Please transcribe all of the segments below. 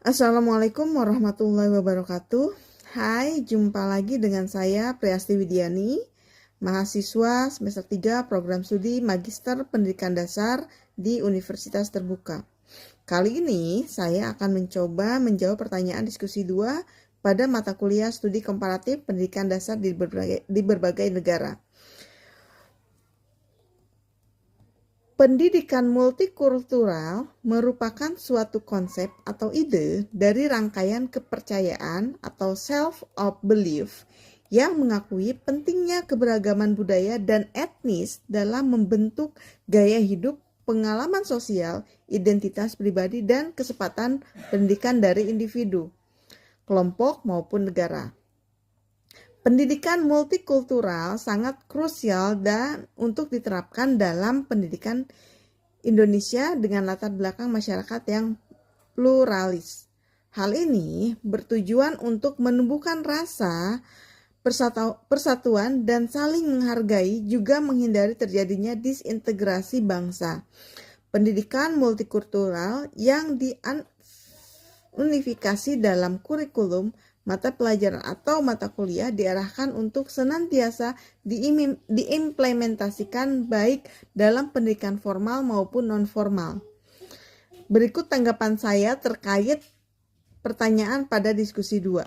Assalamualaikum warahmatullahi wabarakatuh. Hai, jumpa lagi dengan saya Priasti Widiani, mahasiswa semester 3 program studi Magister Pendidikan Dasar di Universitas Terbuka. Kali ini saya akan mencoba menjawab pertanyaan diskusi 2 pada mata kuliah studi komparatif pendidikan dasar di berbagai negara. Pendidikan multikultural merupakan suatu konsep atau ide dari rangkaian kepercayaan atau self-belief yang mengakui pentingnya keberagaman budaya dan etnis dalam membentuk gaya hidup, pengalaman sosial, identitas pribadi, dan kesempatan pendidikan dari individu, kelompok, maupun negara. Pendidikan multikultural sangat krusial dan untuk diterapkan dalam pendidikan Indonesia dengan latar belakang masyarakat yang pluralis. Hal ini bertujuan untuk menumbuhkan rasa persatuan dan saling menghargai, juga menghindari terjadinya disintegrasi bangsa. Pendidikan multikultural yang diunifikasi dalam kurikulum mata pelajaran atau mata kuliah diarahkan untuk senantiasa diimplementasikan baik dalam pendidikan formal maupun non-formal. Berikut tanggapan saya terkait pertanyaan pada diskusi 2.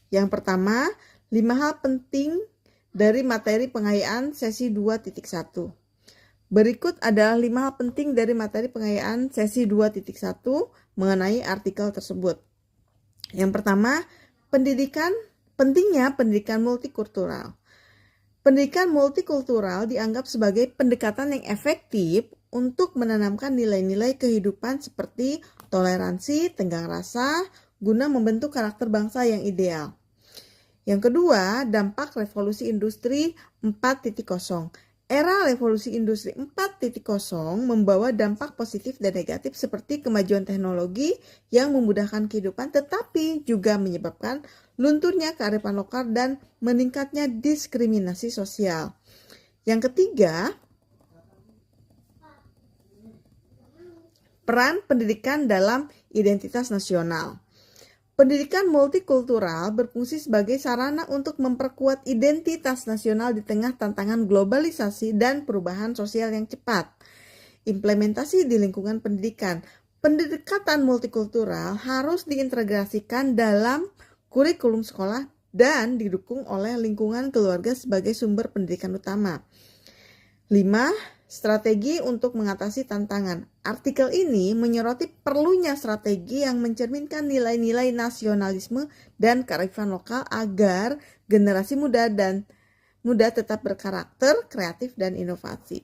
Yang pertama, 5 hal penting dari materi pengayaan sesi 2.1. Berikut adalah 5 hal penting dari materi pengayaan sesi 2.1 mengenai artikel tersebut. Yang pertama, pentingnya pendidikan multikultural. Pendidikan multikultural dianggap sebagai pendekatan yang efektif untuk menanamkan nilai-nilai kehidupan seperti toleransi, tenggang rasa, guna membentuk karakter bangsa yang ideal. Yang kedua, dampak revolusi industri 4.0. Era revolusi industri 4.0 membawa dampak positif dan negatif seperti kemajuan teknologi yang memudahkan kehidupan, tetapi juga menyebabkan lunturnya kearifan lokal dan meningkatnya diskriminasi sosial. Yang ketiga, peran pendidikan dalam identitas nasional. Pendidikan multikultural berfungsi sebagai sarana untuk memperkuat identitas nasional di tengah tantangan globalisasi dan perubahan sosial yang cepat. Implementasi di lingkungan pendidikan. Pendekatan multikultural harus diintegrasikan dalam kurikulum sekolah dan didukung oleh lingkungan keluarga sebagai sumber pendidikan utama. 5. Strategi untuk mengatasi tantangan. Artikel ini menyoroti perlunya strategi yang mencerminkan nilai-nilai nasionalisme dan kearifan lokal agar generasi muda tetap berkarakter, kreatif, dan inovasi.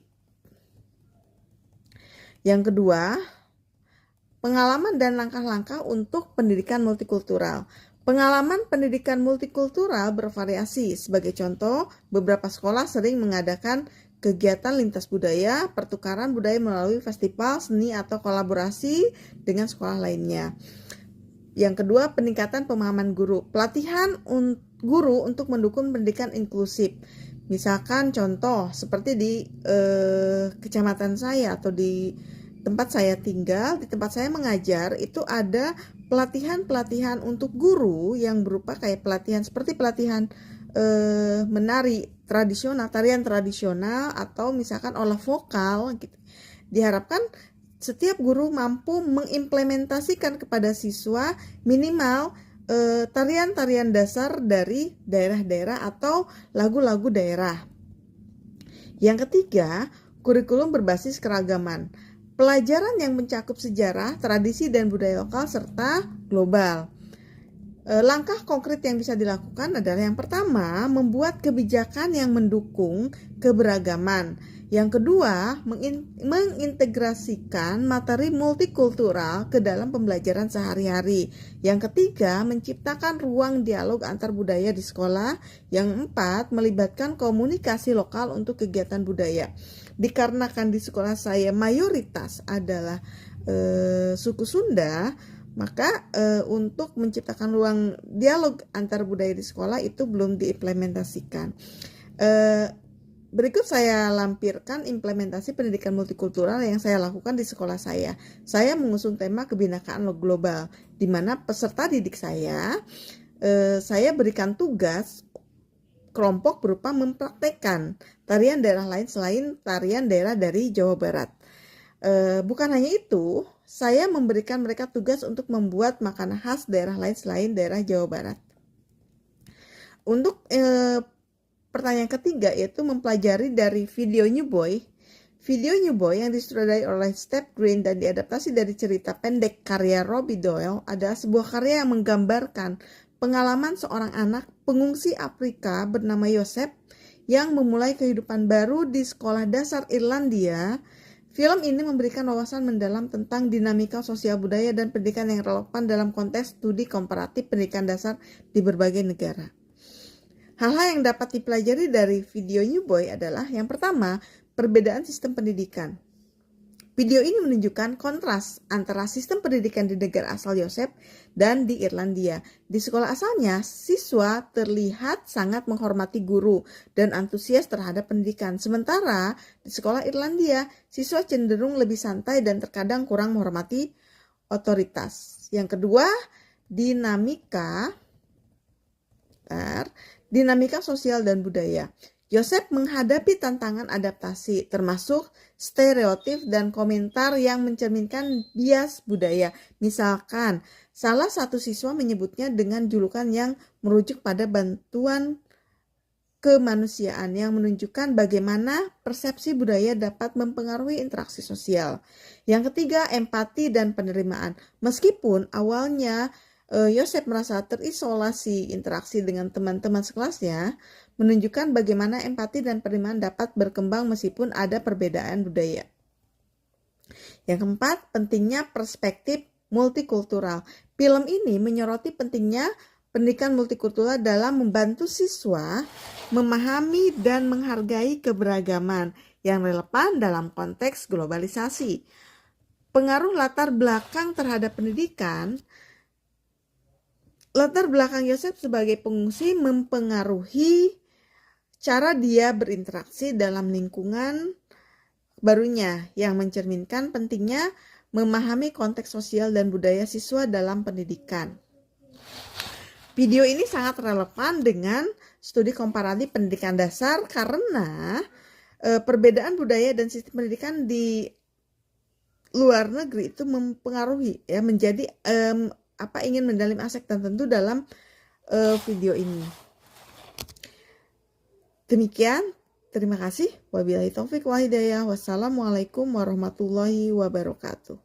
Yang kedua, pengalaman dan langkah-langkah untuk pendidikan multikultural. Pengalaman pendidikan multikultural bervariasi. Sebagai contoh, beberapa sekolah sering mengadakan kegiatan lintas budaya, pertukaran budaya melalui festival, seni, atau kolaborasi dengan sekolah lainnya. Yang kedua, peningkatan pemahaman guru. Pelatihan guru untuk mendukung pendidikan inklusif. Misalkan contoh seperti di kecamatan saya atau di tempat saya tinggal, di tempat saya mengajar, itu ada pelatihan-pelatihan untuk guru yang berupa kayak pelatihan seperti pelatihan menari tradisional, tarian tradisional, atau misalkan olah vokal gitu. Diharapkan setiap guru mampu mengimplementasikan kepada siswa minimal tarian-tarian dasar dari daerah-daerah atau lagu-lagu daerah. Yang ketiga, kurikulum berbasis keragaman. Pelajaran yang mencakup sejarah, tradisi, dan budaya lokal serta global. Langkah konkret yang bisa dilakukan adalah yang pertama, membuat kebijakan yang mendukung keberagaman. Yang kedua, mengintegrasikan materi multikultural ke dalam pembelajaran sehari-hari. Yang ketiga, menciptakan ruang dialog antar budaya di sekolah. Yang empat, melibatkan komunikasi lokal untuk kegiatan budaya. Dikarenakan di sekolah saya mayoritas adalah suku Sunda, maka untuk menciptakan ruang dialog antar budaya di sekolah itu belum diimplementasikan. Berikut saya lampirkan implementasi pendidikan multikultural yang saya lakukan di sekolah saya. Saya mengusung tema kebinekaan global, di mana peserta didik saya berikan tugas kelompok berupa mempraktekkan tarian daerah lain selain tarian daerah dari Jawa Barat. Bukan hanya itu, saya memberikan mereka tugas untuk membuat makanan khas daerah lain selain daerah Jawa Barat. Untuk pertanyaan ketiga yaitu mempelajari dari video New Boy. Video New Boy yang disutradarai oleh Steph Green dan diadaptasi dari cerita pendek karya Robbie Doyle adalah sebuah karya yang menggambarkan pengalaman seorang anak pengungsi Afrika bernama Joseph yang memulai kehidupan baru di sekolah dasar Irlandia. Film ini memberikan wawasan mendalam tentang dinamika sosial budaya dan pendidikan yang relevan dalam konteks studi komparatif pendidikan dasar di berbagai negara. Hal-hal yang dapat dipelajari dari video New Boy adalah yang pertama, perbedaan sistem pendidikan. Video ini menunjukkan kontras antara sistem pendidikan di negara asal Joseph dan di Irlandia. Di sekolah asalnya, siswa terlihat sangat menghormati guru dan antusias terhadap pendidikan. Sementara di sekolah Irlandia, siswa cenderung lebih santai dan terkadang kurang menghormati otoritas. Yang kedua, dinamika sosial dan budaya. Joseph menghadapi tantangan adaptasi, termasuk stereotip dan komentar yang mencerminkan bias budaya. Misalkan, salah satu siswa menyebutnya dengan julukan yang merujuk pada bantuan kemanusiaan yang menunjukkan bagaimana persepsi budaya dapat mempengaruhi interaksi sosial. Yang ketiga, empati dan penerimaan. Meskipun awalnya Joseph merasa terisolasi interaksi dengan teman-teman sekelasnya, menunjukkan bagaimana empati dan penerimaan dapat berkembang meskipun ada perbedaan budaya. Yang keempat, pentingnya perspektif multikultural. Film ini menyoroti pentingnya pendidikan multikultural dalam membantu siswa memahami dan menghargai keberagaman yang relevan dalam konteks globalisasi. Pengaruh latar belakang terhadap pendidikan. Latar belakang Joseph sebagai pengungsi mempengaruhi cara dia berinteraksi dalam lingkungan barunya yang mencerminkan pentingnya memahami konteks sosial dan budaya siswa dalam pendidikan. Video ini sangat relevan dengan studi komparatif pendidikan dasar karena perbedaan budaya dan sistem pendidikan di luar negeri itu mempengaruhi ya menjadi ingin mendalim aspek tertentu dalam video ini. Demikian, terima kasih. Wabillahi taufik wal hidayah. Wassalamualaikum warahmatullahi wabarakatuh.